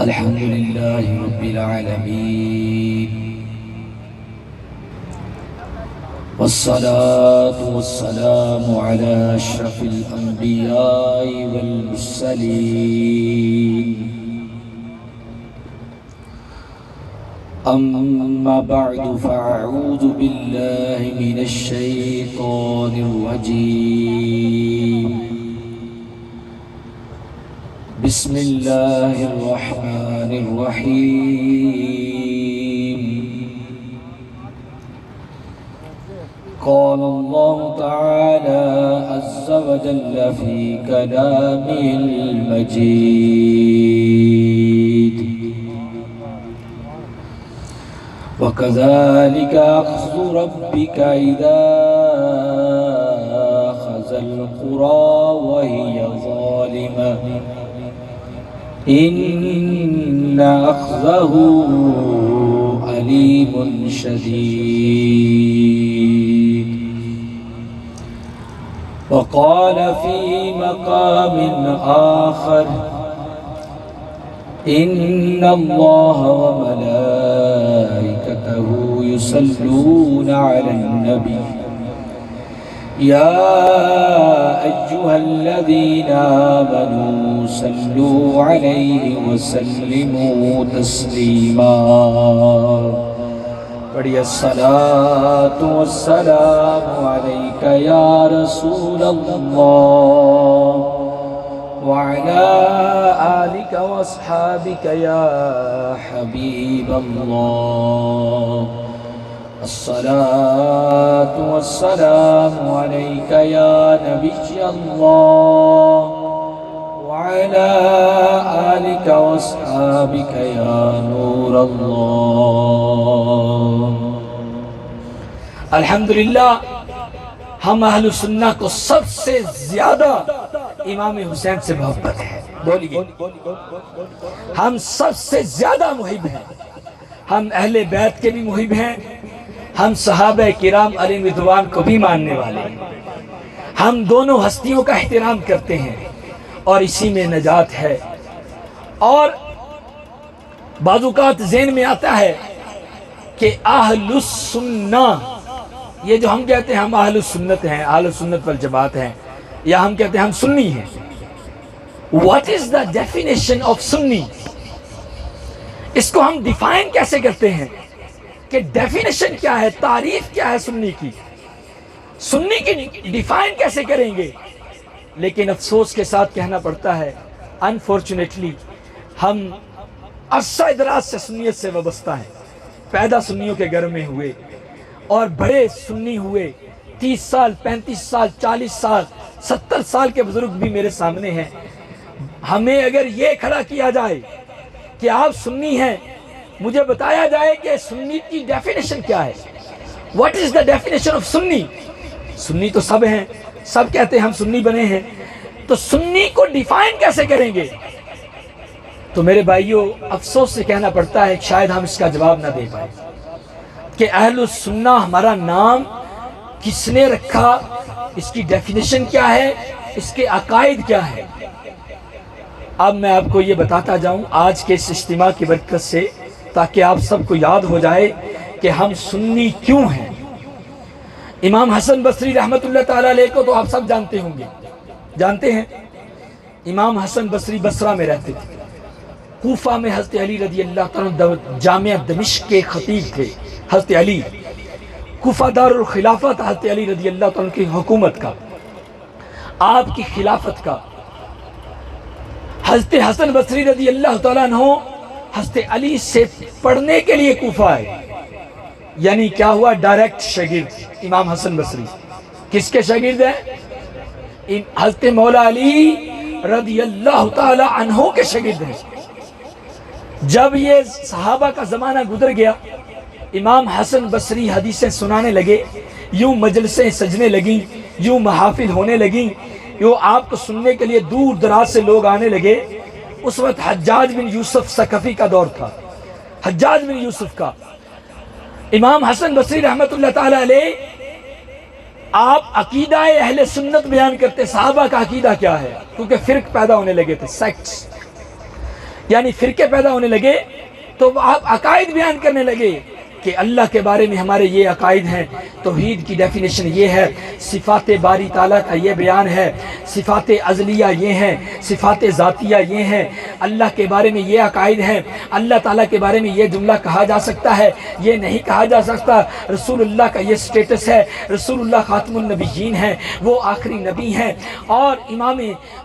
الحمد لله رب العالمين والصلاة والسلام على أشرف الأنبياء والمرسلين أما بعد فأعوذ بالله من الشيطان الرجيم بسم الله الرحمن الرحيم قال الله تعالى عز وجل في كلامه المجيد وكذلك أخذ ربك إذا أخذ القرى وهي ظالمة إن أخذه أليم شديد. وقال في مقام آخر إن الله وملائكته يصلون على النبي يا أيها الذين آمنوا صلوا عليه وسلموا تسليما. بڑی الصلاة والسلام عليك يا رسول الله وعلى آلك وأصحابك يا حبيب الله. الصلاة والسلام عليك يا نبي الله وعلى آلك وأصحابك يا نور الله. الحمدللہ ہم اہل سنہ کو سب سے زیادہ امام حسین سے محبت ہے. بولیے ہم سب سے زیادہ محب ہیں. ہم اہل بیت کے بھی محب ہیں. ہم صحابہ کرام علیہ رضوان کو بھی ماننے والے ہیں. ہم دونوں ہستیوں کا احترام کرتے ہیں اور اسی میں نجات ہے. اور بعض اوقات ذہن میں آتا ہے کہ اہل السنہ، یہ جو ہم کہتے ہیں ہم اہل السنت ہیں، اہل السنت والجماعت ہیں، یا ہم کہتے ہیں ہم سنی ہیں. What is the definition of سنی؟ اس کو ہم ڈیفائن کیسے کرتے ہیں کہ ڈیفینیشن کیا ہے، تعریف کیا ہے سنی کی، سنی کی ڈیفائن کیسے کریں گے؟ لیکن افسوس کے ساتھ کہنا پڑتا ہے انفارچونیٹلی ہم عرصہ دراز سے سنیت سے وابستہ ہیں. پیدا سنیوں کے گھر میں ہوئے اور بڑے سنی ہوئے. 30 سال 35 سال 40 سال 70 سال کے بزرگ بھی میرے سامنے ہیں. ہمیں اگر یہ کھڑا کیا جائے کہ آپ سنی ہیں، مجھے بتایا جائے کہ سنی کی ڈیفینیشن کیا ہے، what is the definition of Sunni. Sunni تو سب ہیں، سب کہتے ہیں ہم سنی بنے ہیں، تو سنی کو ڈیفائن کیسے کریں گے؟ تو میرے بھائیوں افسوس سے کہنا پڑتا ہے شاید ہم اس کا جواب نہ دے پائے کہ اہل السنہ ہمارا نام کس نے رکھا، اس کی ڈیفینیشن کیا ہے، اس کے عقائد کیا ہے. اب میں آپ کو یہ بتاتا جاؤں آج کے اس اجتماع کی برکت سے، تاکہ آپ سب کو یاد ہو جائے کہ ہم سنی کیوں ہیں. امام حسن بصری رحمت اللہ تعالیٰ علیہ کو تو آپ سب جانتے ہوں گے، جانتے ہیں. امام حسن بصری بصرہ میں رہتے تھے. کوفہ میں حضرت علی رضی اللہ تعالیٰ جامعہ دمشق کے خطیب تھے. حضرت علی کوفہ دار الخلافہ تھا حضرت علی رضی اللہ تعالیٰ کی حکومت کا، آپ کی خلافت کا. حضرت حسن بصری رضی اللہ تعالیٰ عنہ حضرت علی سے پڑھنے کے لیے کوفہ آئے. یعنی کیا ہوا، ڈائریکٹ شاگرد امام حسن بصری. کس کے شاگرد ہیں؟ حضرت مولا علی رضی اللہ تعالیٰ عنہ کے شاگرد ہیں. جب یہ صحابہ کا زمانہ گزر گیا، امام حسن بصری حدیثیں سنانے لگے، یوں مجلسیں سجنے لگیں، یوں محافل ہونے لگیں، یوں آپ کو سننے کے لیے دور دراز سے لوگ آنے لگے. اس وقت حجاج بن یوسف ثقفی کا دور تھا. حجاج بن یوسف کا امام حسن بصری رحمت اللہ تعالی علیہ آپ عقیدہ اہل سنت بیان کرتے. صحابہ کا عقیدہ کیا ہے؟ کیونکہ فرق پیدا ہونے لگے تھے، سیکٹس. یعنی فرقے پیدا ہونے لگے تو آپ عقائد بیان کرنے لگے کہ اللہ کے بارے میں ہمارے یہ عقائد ہیں. توحید کی ڈیفینیشن یہ ہے, صفات باری تعالیٰ کا یہ بیان ہے, صفات ازلیہ یہ ہیں, صفات ذاتیہ یہ ہیں, اللہ کے بارے میں یہ عقائد ہیں, اللہ تعالیٰ کے بارے میں یہ جملہ کہا جا سکتا ہے, یہ نہیں کہا جا سکتا, رسول اللہ کا یہ سٹیٹس ہے, رسول اللہ خاتم النبیین ہیں, وہ آخری نبی ہیں, اور امام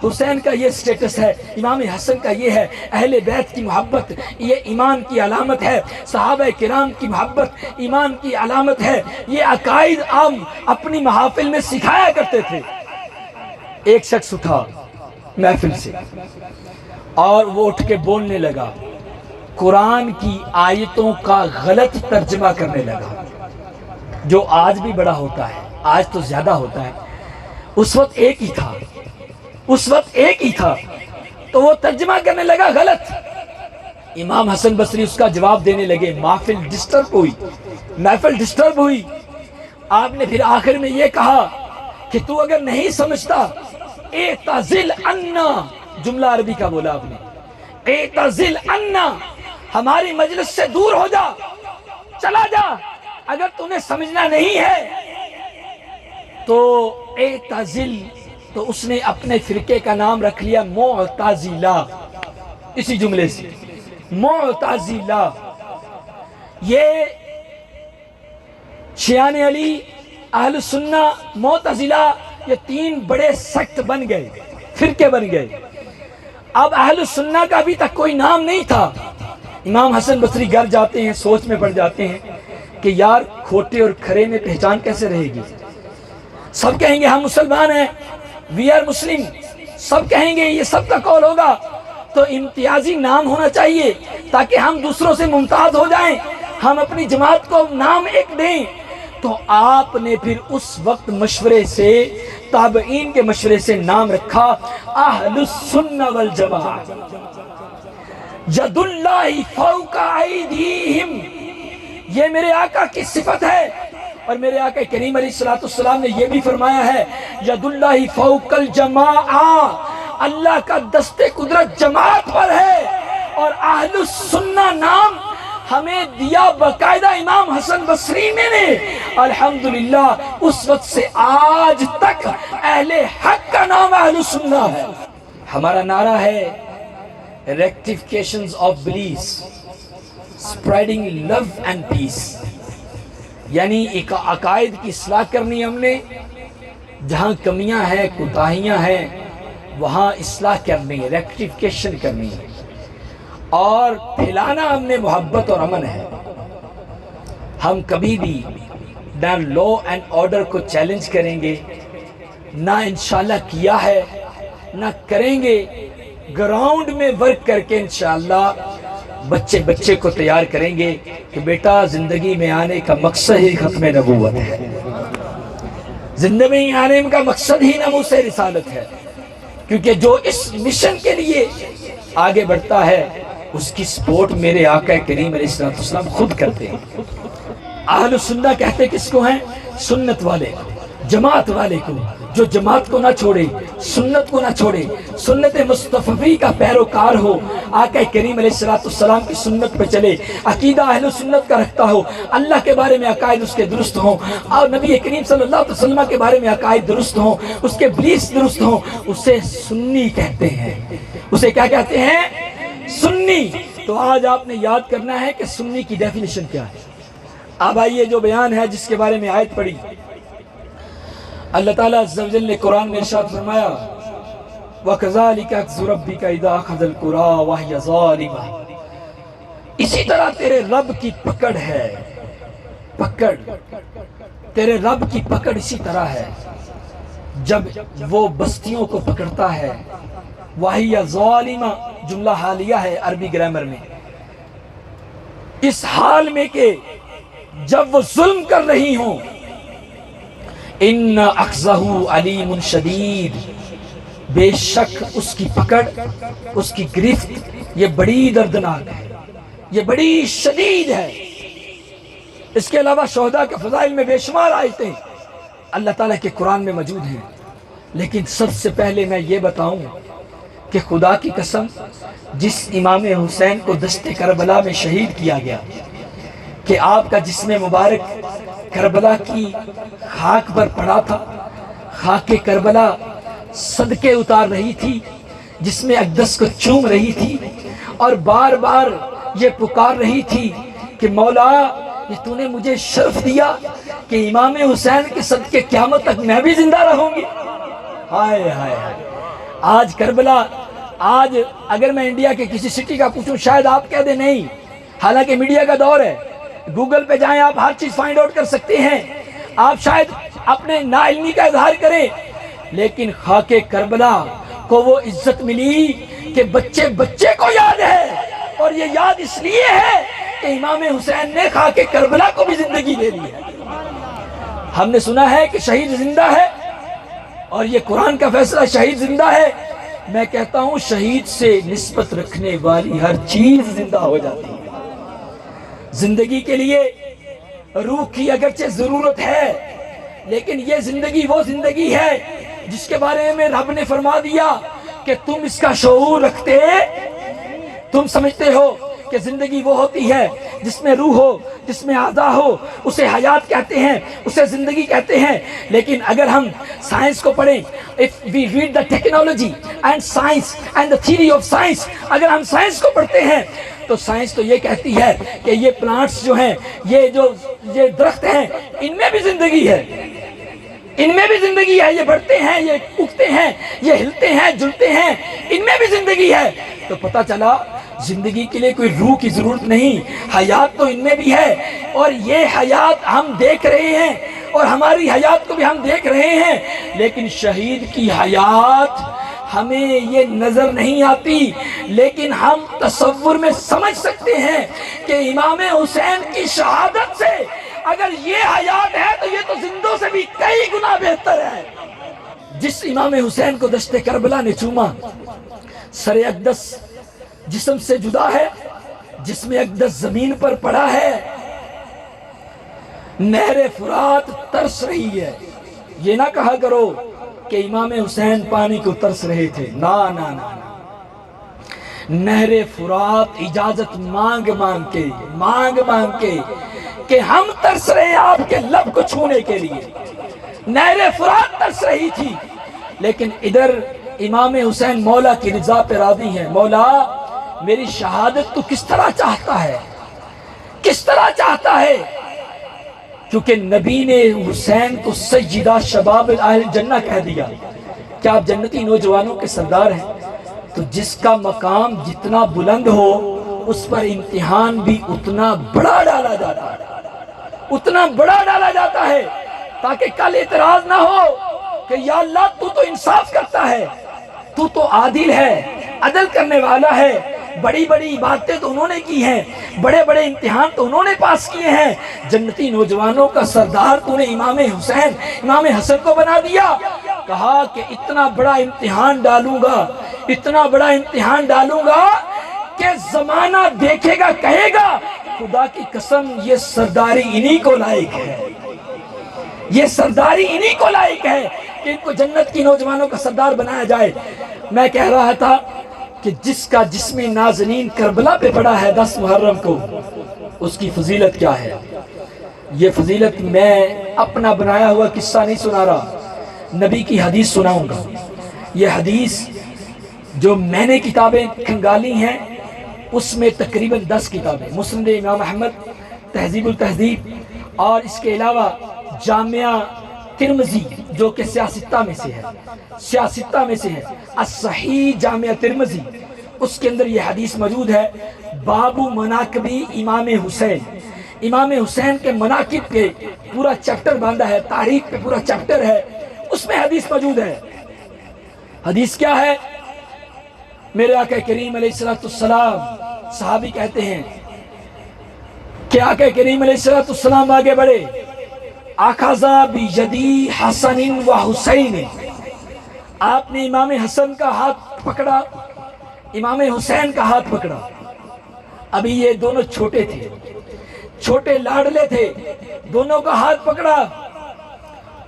حسین کا یہ سٹیٹس ہے, امام حسن کا یہ ہے, اہل بیت کی محبت یہ ایمان کی علامت ہے, صحابہ کرام کی محبت ایمان کی علامت ہے. یہ عقائد عام اپنی محافل میں سکھایا کرتے تھے. ایک شخص اٹھا محفل سے اور وہ اٹھ کے بولنے لگا, قرآن کی آیتوں کا غلط ترجمہ کرنے لگا, جو آج بھی بڑا ہوتا ہے, آج تو زیادہ ہوتا ہے, اس وقت ایک ہی تھا, تو وہ ترجمہ کرنے لگا غلط. امام حسن بصری اس کا جواب دینے لگے, محفل ڈسٹرب ہوئی. آپ نے پھر آخر میں یہ کہا کہ تو اگر نہیں سمجھتا, اعتزل عنا, جملہ عربی کا بولا آپ نے, اعتزل عنا, ہماری مجلس سے دور ہو جا, چلا جا, اگر تمہیں سمجھنا نہیں ہے تو اعتزل. تو اس نے اپنے فرقے کا نام رکھ لیا معتزلہ, اسی جملے سے معتزلہ. یہ شیعان علی, اہل سنہ, معتزلہ, یہ تین بڑے سیکٹ بن گئے, فرقے بن گئے. اب اہل سنہ کا ابھی تک کوئی نام نہیں تھا. امام حسن بصری گھر جاتے ہیں, سوچ میں پڑ جاتے ہیں کہ یار کھوٹے اور کھرے میں پہچان کیسے رہے گی. سب کہیں گے ہم مسلمان ہیں, وی آر مسلم, سب کہیں گے, یہ سب کا قول ہوگا, تو امتیازی نام ہونا چاہیے تاکہ ہم دوسروں سے ممتاز ہو جائیں, ہم اپنی جماعت کو نام ایک دیں. تو آپ نے پھر اس وقت مشورے سے, تابعین کے مشورے سے نام رکھا اہل السنہ والجماعہ. ید اللہ فوق ایدیہم, یہ میرے آقا کی صفت ہے, اور میرے آقا کریم علیہ السلام نے یہ بھی فرمایا ہے, ید اللہ فوق الجماعہ, اللہ کا دست قدرت جماعت پر ہے. اور اہل السنہ نام ہمیں دیا باقاعدہ امام حسن بصری نے. الحمدللہ اس وقت سے آج تک اہل حق کا نام اہل السنہ ہے. ہمارا نعرہ ہے rectifications of beliefs, spreading love and peace. یعنی ایک عقائد کی اصلاح کرنی ہم نے, جہاں کمیاں ہیں, کوتاہیاں ہیں, وہاں اصلاح کرنی ہے, ریکٹیفیکیشن کرنی ہے, اور پھیلانا ہم نے محبت اور امن ہے. ہم کبھی بھی نہ لا اینڈ آرڈر کو چیلنج کریں گے, نہ انشاءاللہ کیا ہے, نہ کریں گے. گراؤنڈ میں ورک کر کے انشاءاللہ بچے کو تیار کریں گے کہ بیٹا زندگی میں آنے کا مقصد ہی ختم نبوت ہے, زندگی میں آنے کا مقصد ہی ناموس رسالت ہے. کیونکہ جو اس مشن کے لیے آگے بڑھتا ہے اس کی سپورٹ میرے آقا کریم علیہ السلام خود کرتے ہیں. اہل سنہ کہتے کس کو ہیں؟ سنت والے, جماعت والے کو, جو جماعت کو نہ چھوڑے, سنت کو نہ چھوڑے, سنت مصطفی کا پیروکار ہو, آقا کریم علیہ السلام کی سنت پہ چلے, عقیدہ اہل سنت کا رکھتا ہو, اللہ کے بارے میں عقائد اس کے درست ہوں, اور نبی کریم صلی اللہ علیہ وسلم کے بارے میں عقائد درست ہوں, اس کے بلیفز درست ہوں, اسے سنی کہتے ہیں. اسے کیا کہتے ہیں؟ سنی. تو آج آپ نے یاد کرنا ہے کہ سنی کی ڈیفینیشن کیا ہے. اب آئیے جو بیان ہے جس کے بارے میں آیت پڑھی, اللہ تعالیٰ عز و جل نے قرآن میں ارشاد فرمایا وَكَذَلِكَ أَخْذُ رَبِّكَ إِذَا أَخَذَ الْقُرَىٰ وَهِيَ ظَالِمَةٌ. اسی طرح تیرے رب کی پکڑ ہے, پکڑ, تیرے رب کی پکڑ اسی طرح ہے جب وہ بستیوں کو پکڑتا ہے. وَهِيَ ظَالِمَةٌ جملہ حالیہ ہے عربی گرامر میں, اس حال میں کہ جب وہ ظلم کر رہی ہوں. ان اخذہ علیم شدید, بے شک اس کی پکڑ, اس کی گرفت یہ بڑی دردناک ہے, یہ بڑی شدید ہے. اس کے علاوہ شہداء کے فضائل میں بے شمار آیتیں اللہ تعالیٰ کے قرآن میں موجود ہیں. لیکن سب سے پہلے میں یہ بتاؤں کہ کہ خدا کی قسم جس امام حسین کو دشت کربلا میں شہید کیا گیا کہ آپ کا جسم مبارک کربلا کی خاک پر پڑا تھا، خاک کربلا صدقے اتار رہی تھی، جسم اقدس کو چوم رہی تھی اور بار بار یہ پکار رہی تھی کہ مولا یہ تو نے مجھے شرف دیا کہ امام حسین کے صدقے قیامت تک میں بھی زندہ رہوں گی۔ ہائے ہائے ہائے، آج کربلا، آج اگر میں انڈیا کے کسی سٹی کا پوچھوں شاید آپ کہہ دیں نہیں، حالانکہ میڈیا کا دور ہے، گوگل پہ جائیں آپ ہر چیز فائنڈ آؤٹ کر سکتے ہیں، آپ شاید اپنے ناعلمی کا اظہار کریں، لیکن خاک کربلا کو وہ عزت ملی کہ بچے بچے کو یاد ہے، اور یہ یاد اس لیے ہے کہ امام حسین نے خاک کربلا کو بھی زندگی دے دی ہے۔ ہم نے سنا ہے کہ شہید زندہ ہے، اور یہ قرآن کا فیصلہ، شہید زندہ ہے۔ میں کہتا ہوں شہید سے نسبت رکھنے والی ہر چیز زندہ ہو جاتی ہے۔ زندگی کے لیے روح کی اگرچہ ضرورت ہے، لیکن یہ زندگی وہ زندگی ہے جس کے بارے میں رب نے فرما دیا کہ تم اس کا شعور رکھتے، تم سمجھتے ہو کہ زندگی وہ ہوتی ہے جس میں روح ہو، جس میں اعضاء ہو، اسے حیات کہتے ہیں، اسے زندگی کہتے ہیں۔ لیکن اگر ہم سائنس کو پڑھیں، if we read the technology and science and the theory of science، اگر ہم سائنس کو پڑھتے ہیں تو سائنس تو یہ کہتی ہے کہ یہ پلانٹس جو ہیں، یہ درخت ہیں، ان میں بھی زندگی ہے، ان میں بھی زندگی ہے، یہ بڑھتے ہیں، یہ اگتے ہیں، یہ ہلتے ہیں، جلتے ہیں، ان میں بھی زندگی ہے۔ تو پتہ چلا زندگی کے لیے کوئی روح کی ضرورت نہیں، حیات تو ان میں بھی ہے، اور یہ حیات ہم دیکھ رہے ہیں اور ہماری حیات کو بھی ہم دیکھ رہے ہیں، لیکن شہید کی حیات ہمیں یہ نظر نہیں آتی، لیکن ہم تصور میں سمجھ سکتے ہیں کہ امام حسین کی شہادت سے اگر یہ حیات ہے تو یہ تو زندوں سے بھی کئی گنا بہتر ہے۔ جس امام حسین کو دشت کربلا نے چوما، سر اقدس جسم سے جدا ہے، جسم اقدس زمین پر پڑا ہے، نہر فرات ترس رہی ہے۔ یہ نہ کہا کرو کہ امام حسین پانی کو ترس رہے تھے، نا نا نا، نہر فرات اجازت مانگ مانگ کے کہ ہم ترس رہے ہیں آپ کے لب کو چھونے کے لیے۔ نہر فرات ترس رہی تھی، لیکن ادھر امام حسین مولا کی رضا پہ راضی ہیں۔ مولا میری شہادت تو کس طرح چاہتا ہے، کس طرح چاہتا ہے؟ کیونکہ نبی نے حسین کو سیدہ شباب اہل جنہ کہہ دیا کہ آپ جنتی نوجوانوں کے سردار ہیں، تو جس کا مقام جتنا بلند ہو اس پر امتحان بھی اتنا بڑا ڈالا جاتا ہے، اتنا بڑا ڈالا جاتا ہے، تاکہ کل اعتراض نہ ہو کہ یا اللہ تو انصاف کرتا ہے، تو عادل ہے، عدل کرنے والا ہے، بڑی بڑی عبادتیں تو انہوں نے کی ہیں، بڑے بڑے امتحان تو انہوں نے پاس کیے ہیں، جنتی نوجوانوں کا سردار تو نے امام حسین، امام حسن کو بنا دیا۔ کہا کہ اتنا بڑا امتحان ڈالوں گا، اتنا بڑا امتحان ڈالوں گا کہ زمانہ دیکھے گا، کہے گا خدا کی قسم یہ سرداری انہی کو لائق ہے، یہ سرداری انہی کو لائق ہے کہ ان کو جنت کی نوجوانوں کا سردار بنایا جائے۔ میں کہہ رہا تھا کہ جس کا جسم نازنین کربلا پہ پڑا ہے 10 محرم کو، اس کی فضیلت کیا ہے؟ یہ فضیلت میں اپنا بنایا ہوا قصہ نہیں سنا رہا، نبی کی حدیث سناؤں گا۔ یہ حدیث جو میں نے کتابیں کھنگالی ہیں اس میں تقریباً 10 کتابیں، مسند امام احمد، تہذیب التہذیب، اور اس کے علاوہ جامعہ ترمذی جو کہ سیاستہ میں سے ہے، سیاستہ میں سے ہے، الصحیح جامعہ ترمذی، اس کے اندر یہ حدیث موجود ہے، باب مناقبی امام حسین، امام حسین کے مناقب کے پورا چیپٹر باندھا ہے، تاریخ پہ پورا چیپٹر ہے، اس میں حدیث موجود ہے۔ حدیث کیا ہے؟ میرے آقا کریم علیہ السلام، صحابی کہتے ہیں کہ آقا کریم علیہ السلام آگے بڑھے، اخذا بیدی حسن و حسین، آپ نے امام حسن کا ہاتھ پکڑا، امام حسین کا ہاتھ پکڑا۔ ابھی یہ دونوں چھوٹے تھے، چھوٹے لاڈلے تھے، دونوں کا ہاتھ پکڑا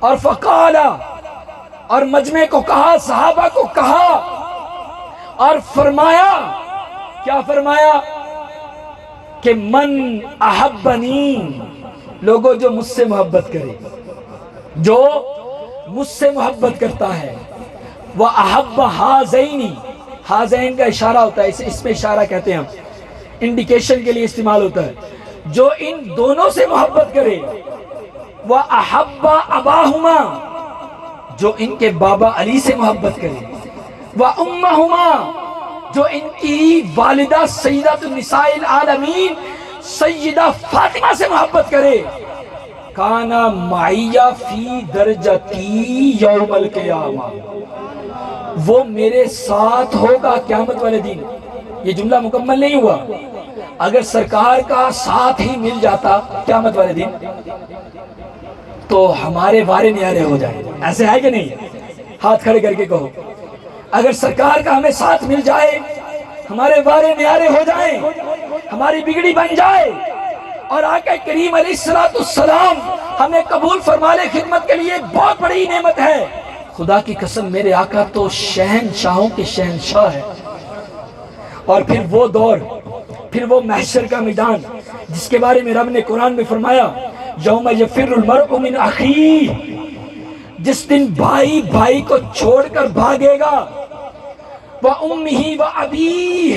اور فقالا، اور مجمع کو کہا، صحابہ کو کہا، اور فرمایا، کیا فرمایا کہ من احبنی، لوگوں جو مجھ سے محبت کرے، جو مجھ سے محبت کرتا ہے، وہ احب ہازینی، ہازین کا اشارہ ہوتا ہے، اس میں اشارہ کہتے ہیں ہم، انڈیکیشن کے لیے استعمال ہوتا ہے، جو ان دونوں سے محبت کرے، وہ احب اباہما، جو ان کے بابا علی سے محبت کرے، وہ امہما، جو ان کی والدہ سیدۃ النساء العالمین سیدہ فاطمہ سے محبت کرے، کانا معیہ فی درجتی یوم القیامہ، وہ میرے ساتھ ہوگا قیامت والے دن۔ یہ جملہ مکمل نہیں ہوا، اگر سرکار کا ساتھ ہی مل جاتا قیامت والے دن تو ہمارے وارے نیارے ہو جائیں، ایسے ہے کہ نہیں؟ ہاتھ کھڑے کر کے کہو، اگر سرکار کا ہمیں ساتھ مل جائے ہمارے وارے نیارے ہو جائیں، ہماری بگڑی بن جائے، اور آقا کریم علیہ السلام ہمیں قبول فرما لے خدمت کے لیے، بہت بڑی نعمت ہے۔ خدا کی قسم میرے آقا تو شہنشاہوں کے شہنشاہ ہے۔ اور پھر وہ دور، پھر وہ محشر کا میدان جس کے بارے میں رب نے قرآن میں فرمایا، یوم یفر المرء من اخیہ، جس دن بھائی بھائی کو چھوڑ کر بھاگے گا، وَأُمِّهِ وَأَبِيهِ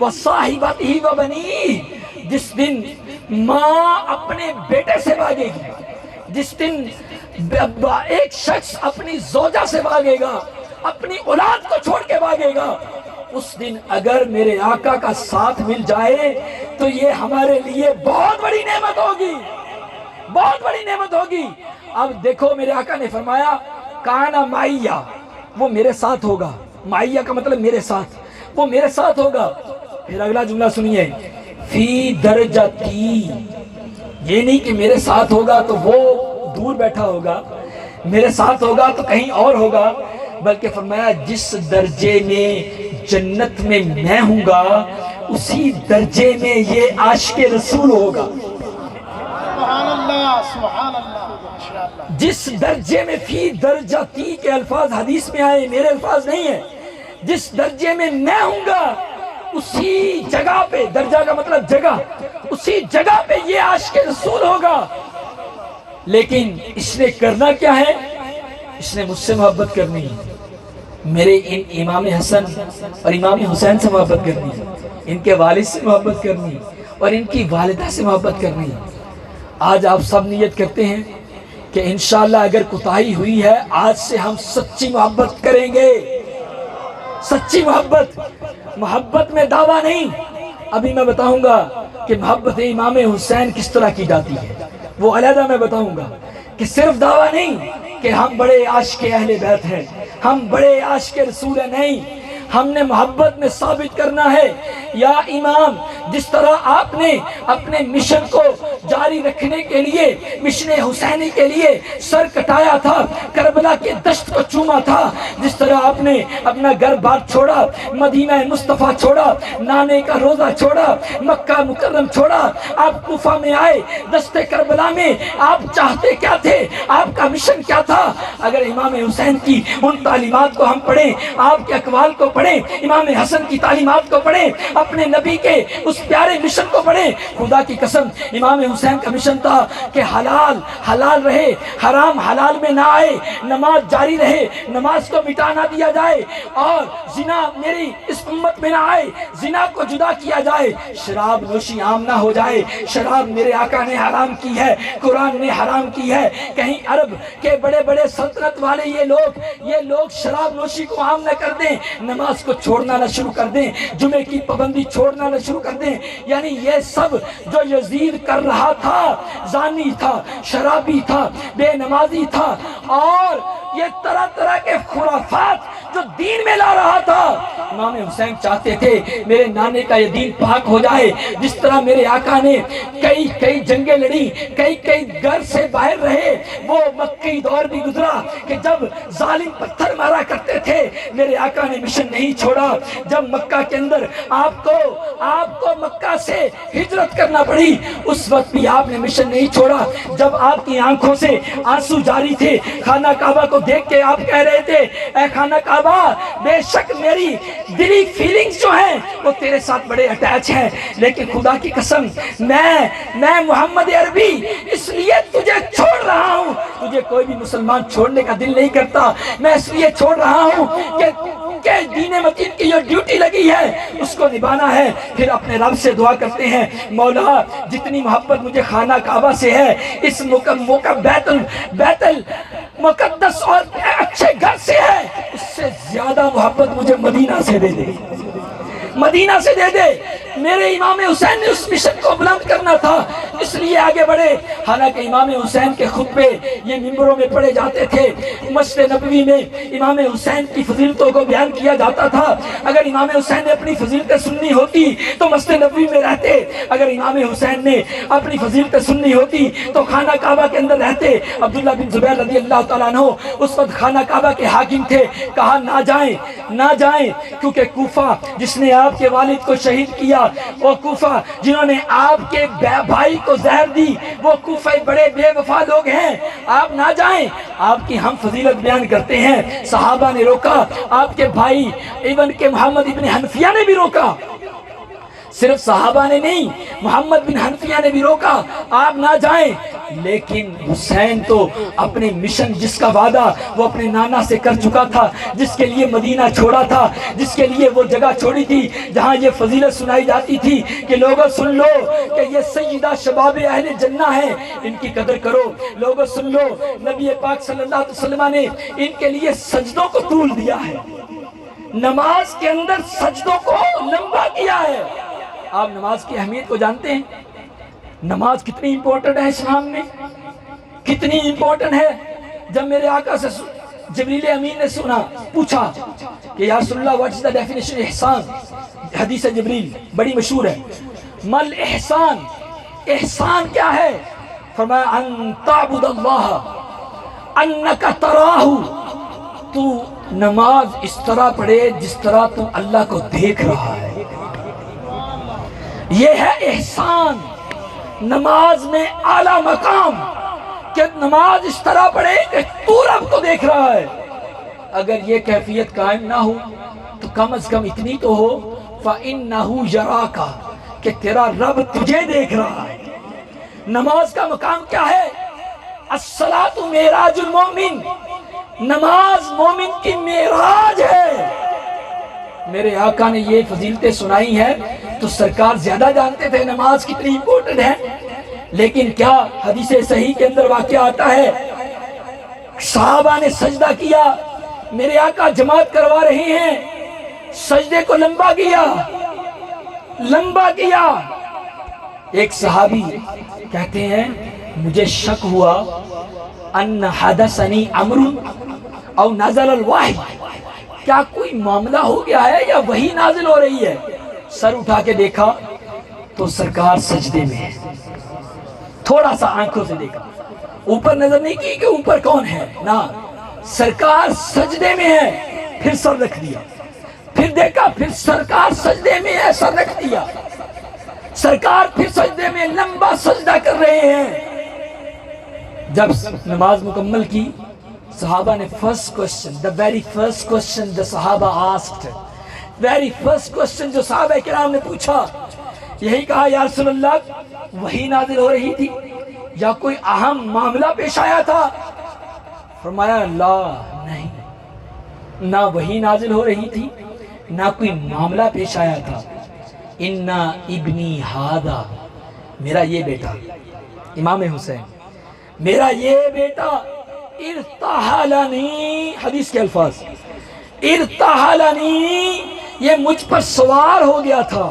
وَصَاحِبَتِهِ وَبَنِيهِ، جس دن ماں اپنے بیٹے سے بھاگے گی، جس دن ایک شخص اپنی زوجہ سے بھاگے گا، اپنی اولاد کو چھوڑ کے بھاگے گا، اس دن اگر میرے آقا کا ساتھ مل جائے تو یہ ہمارے لیے بہت بڑی نعمت ہوگی، بہت بڑی نعمت ہوگی۔ اب دیکھو میرے آقا نے فرمایا کانا معیہ، وہ میرے ساتھ ہوگا، معیہ کا مطلب میرے ساتھ، وہ میرے ساتھ ہوگا۔ پھر اگلا جملہ سنیے، فی درجتی، یہ نہیں کہ میرے ساتھ ہوگا تو وہ دور بیٹھا ہوگا، میرے ساتھ ہوگا تو کہیں اور ہوگا، بلکہ فرمایا جس درجے میں جنت میں میں ہوں گا اسی درجے میں یہ عاشق رسول ہوگا۔ سبحان اللہ، سبحان اللہ، جس درجے میں، فی درجتی کے الفاظ حدیث میں آئے، میرے الفاظ نہیں ہیں، جس درجے میں میں ہوں گا اسی جگہ پہ، درجہ کا مطلب جگہ، اسی جگہ پہ یہ عاشق رسول ہوگا۔ لیکن اس نے کرنا کیا ہے؟ اس نے مجھ سے محبت کرنی ہے، میرے ان امام حسن اور امام حسین سے محبت کرنی ہے، ان کے والد سے محبت کرنی ہے، اور ان کی والدہ سے محبت کرنی ہے۔ آج آپ سب نیت کرتے ہیں کہ انشاءاللہ اگر کوتاہی ہوئی ہے آج سے ہم سچی محبت کریں گے، سچی محبت، محبت میں دعویٰ نہیں۔ ابھی میں بتاؤں گا کہ محبت امام حسین کس طرح کی جاتی ہے، وہ علیحدہ میں بتاؤں گا، کہ صرف دعویٰ نہیں کہ ہم بڑے عاشق اہل بیت ہیں، ہم بڑے عاشق رسول ہیں، نہیں، ہم نے محبت میں ثابت کرنا ہے یا امام جس طرح آپ نے اپنے مشن کو جاری رکھنے کے لیے، مشن حسینی کے لیے سر کٹایا تھا، کربلا کے دشت کو چوما تھا، جس طرح آپ نے اپنا گھر بار چھوڑا، مدینہ مصطفیٰ چھوڑا، نانے کا روزہ چھوڑا، مکہ مکرم چھوڑا، آپ کوفہ میں آئے، دشت کربلا میں آپ چاہتے کیا تھے، آپ کا مشن کیا تھا؟ اگر امام حسین کی ان تعلیمات کو ہم پڑھیں، آپ کے اقوال کو پڑھیں، امام حسن کی تعلیمات کو پڑھیں، اپنے نبی کے اس پیارے مشن کو پڑھیں، خدا کی قسم امام حسین کا مشن تھا کہ حلال حلال رہے، حرام حلال میں نہ آئے، نماز جاری رہے، نماز کو مٹا نہ دیا جائے، اور زنا میری اس امت میں نہ آئے، زنا کو جدا کیا جائے، شراب نوشی عام نہ ہو جائے۔ شراب میرے آقا نے حرام کی ہے، قرآن نے حرام کی ہے، کہیں عرب کے بڑے بڑے سلطنت والے یہ لوگ شراب نوشی کو عام نہ کر دیں، نماز کو چھوڑنا نہ شروع کر دیں، جمعے کی پابندی چھوڑنا نہ شروع کر دیں۔ یعنی یہ سب جو یزید کر رہا تھا، زانی تھا، شرابی تھا، بے نمازی تھا، اور یہ طرح طرح کے خرافات جو دین میں لا رہا تھا، امام حسین چاہتے تھے میرے نانے کا یہ دین پاک ہو جائے۔ جس طرح میرے آقا نے کئی جنگیں لڑی، کئی گھر سے باہر رہے، وہ مکی دور بھی گزرا کہ جب ظالم پتھر مارا کرتے تھے، میرے آقا نے مشن نہیں چھوڑا۔ جب مکہ کے اندر آپ کو مکہ سے ہجرت کرنا پڑی، اس وقت بھی آپ نے مشن نہیں چھوڑا۔ جب آپ کی آنکھوں سے آنسو جاری تھے، خانہ کعبہ کو دیکھ کے آپ کہہ رہے تھے، اے خانہ کعبہ، بے شک میری دلی فیلنگز جو ہیں وہ تیرے ساتھ بڑے اٹیچ ہیں، لیکن خدا کی قسم میں محمد عربی اس لیے تجھے چھوڑ رہا ہوں، تجھے کوئی بھی مسلمان چھوڑنے کا دل نہیں کرتا، میں اس لیے چھوڑ رہا ہوں کہ دین متین کی جو ڈیوٹی لگی ہے اس کو نبھانا ہے۔ پھر اپنے رب سے دعا کرتے ہیں، مولا جتنی محبت مجھے خانہ کعبہ سے ہے، اس موقع بیت المقدس اور اچھے گھر سے ہے، اس سے زیادہ محبت مجھے مدینہ سے دے دے، مدینہ سے دے دے۔ میرے امام حسین نے اس مشن کو بلند کرنا تھا، اس لیے آگے بڑھے۔ حالانکہ امام حسین کے خطبے یہ ممبروں میں پڑھے جاتے تھے، مسجد نبوی میں امام حسین کی فضیلتوں کو بیان کیا جاتا تھا۔ اگر امام حسین نے اپنی فضیلتیں سننی ہوتی تو مسجد نبوی میں رہتے، اگر امام حسین نے اپنی فضیلتیں سننی ہوتی تو خانہ کعبہ کے اندر رہتے۔ عبداللہ بن زبیر رضی اللہ تعالیٰ عنہ اس وقت خانہ کعبہ کے حاکم تھے، کہا نہ جائیں کیونکہ کوفہ جس نے آپ کے والد کو شہید کیا، وہ کوفہ جنہوں نے آپ کے بھائی کو زہر دی، وہ کوفہ بڑے بے وفا لوگ ہیں، آپ نہ جائیں، آپ کی ہم فضیلت بیان کرتے ہیں۔ صحابہ نے روکا، آپ کے بھائی ایون کہ محمد ابن حنفیہ نے بھی روکا، صرف صحابہ نے نہیں، محمد بن حنفیہ نے بھی روکا، آپ نہ جائیں۔ لیکن حسین تو اپنے مشن جس کا وعدہ وہ اپنے نانا سے کر چکا تھا، جس کے لیے مدینہ چھوڑا تھا، جس کے لیے وہ جگہ چھوڑی تھی جہاں یہ فضیلت سنائی جاتی تھی کہ لوگوں سن لو کہ یہ سیدہ شباب اہل جنہ ہے، ان کی قدر کرو۔ لوگوں سن لو، نبی پاک صلی اللہ علیہ وسلم نے ان کے لیے سجدوں کو طول دیا ہے، نماز کے اندر سجدوں کو لمبا کیا ہے۔ آپ نماز کی اہمیت کو جانتے ہیں؟ نماز کتنی امپورٹنٹ ہے اسلام میں، کتنی امپورٹنٹ ہے۔ جب میرے آقا سے جبریل امین نے پوچھا کہ یا رسول اللہ واٹ از دا ڈیفینیشن احسان، حدیث جبریل بڑی مشہور ہے، مل احسان، احسان کیا ہے؟ فرمایا ان تعبد اللہ انک تراہ، تو نماز اس طرح پڑھے جس طرح تو اللہ کو دیکھ رہا ہے، یہ ہے احسان۔ نماز میں اعلیٰ مقام کہ نماز اس طرح پڑھے کہ تو رب کو دیکھ رہا ہے۔ اگر یہ کیفیت قائم نہ ہو تو کم از کم اتنی تو ہو فَإِنَّهُ يَرَاكَ کہ تیرا رب تجھے دیکھ رہا ہے۔ نماز کا مقام کیا ہے؟ الصلاۃ معراج المومن، نماز مومن کی معراج ہے۔ میرے آقا نے یہ فضیلتیں سنائی ہیں تو سرکار زیادہ جانتے تھے نماز کتنی امپورٹنٹ ہے، لیکن کیا حدیث صحیح کے اندر واقعہ آتا ہے، صحابہ نے سجدہ کیا، میرے آقا جماعت کروا رہے ہیں، سجدے کو لمبا کیا۔ ایک صحابی کہتے ہیں مجھے شک ہوا ان حدثنی امر او نزل الوحی، کیا کوئی معاملہ ہو گیا ہے یا وحی نازل ہو رہی ہے؟ سر اٹھا کے دیکھا تو سرکار سجدے میں ہے، تھوڑا سا آنکھوں سے دیکھا، اوپر نظر نہیں کی کہ اوپر کون ہے، نہ، سرکار سجدے میں ہے، پھر سر رکھ دیا، پھر دیکھا پھر سرکار سجدے میں ہے، سر رکھ دیا، سرکار پھر سجدے میں لمبا سجدہ کر رہے ہیں۔ جب نماز مکمل کی صحابہ نے first question, the very first question the صحابہ asked، very first question جو صحابہ کرام نے پوچھا یہی کہا یا رسول اللہ وحی نازل ہو رہی تھی یا کوئی اہم معاملہ پیش آیا تھا؟ فرمایا لا، نہیں، نہ وحی نازل ہو رہی تھی نہ کوئی معاملہ پیش آیا تھا۔ اِنَّ ابنی ہادا، میرا یہ بیٹا امام حسین، میرا یہ بیٹا ارتحلنی، حدیث کے الفاظ، ارتحلنی، یہ مجھ پر سوار ہو گیا تھا۔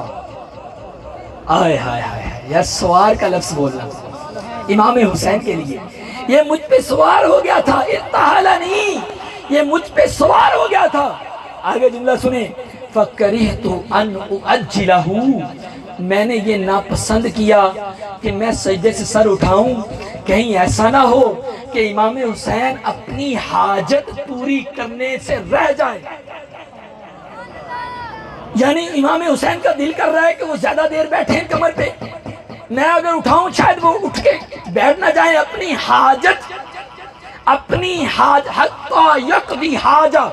آئے ہائے ہائے، یا سوار کا لفظ بولنا امام حسین کے لیے، یہ مجھ پہ سوار ہو گیا تھا، ارتحلنی، یہ مجھ پہ سوار ہو گیا تھا۔ آگے جملہ سنیں، فَكَرِهْتُ أَنْ أُؤَجِّلَهُ، میں نے یہ ناپسند کیا کہ میں سجدے سے سر اٹھاؤں، کہیں ایسا نہ ہو کہ امام حسین اپنی حاجت پوری کرنے سے رہ جائے۔ یعنی امام حسین کا دل کر رہا ہے کہ وہ زیادہ دیر بیٹھے ہیں کمر پہ، میں اگر اٹھاؤں شاید وہ اٹھ کے بیٹھ نہ جائیں، اپنی حاجت حتی یقضی حاجہ،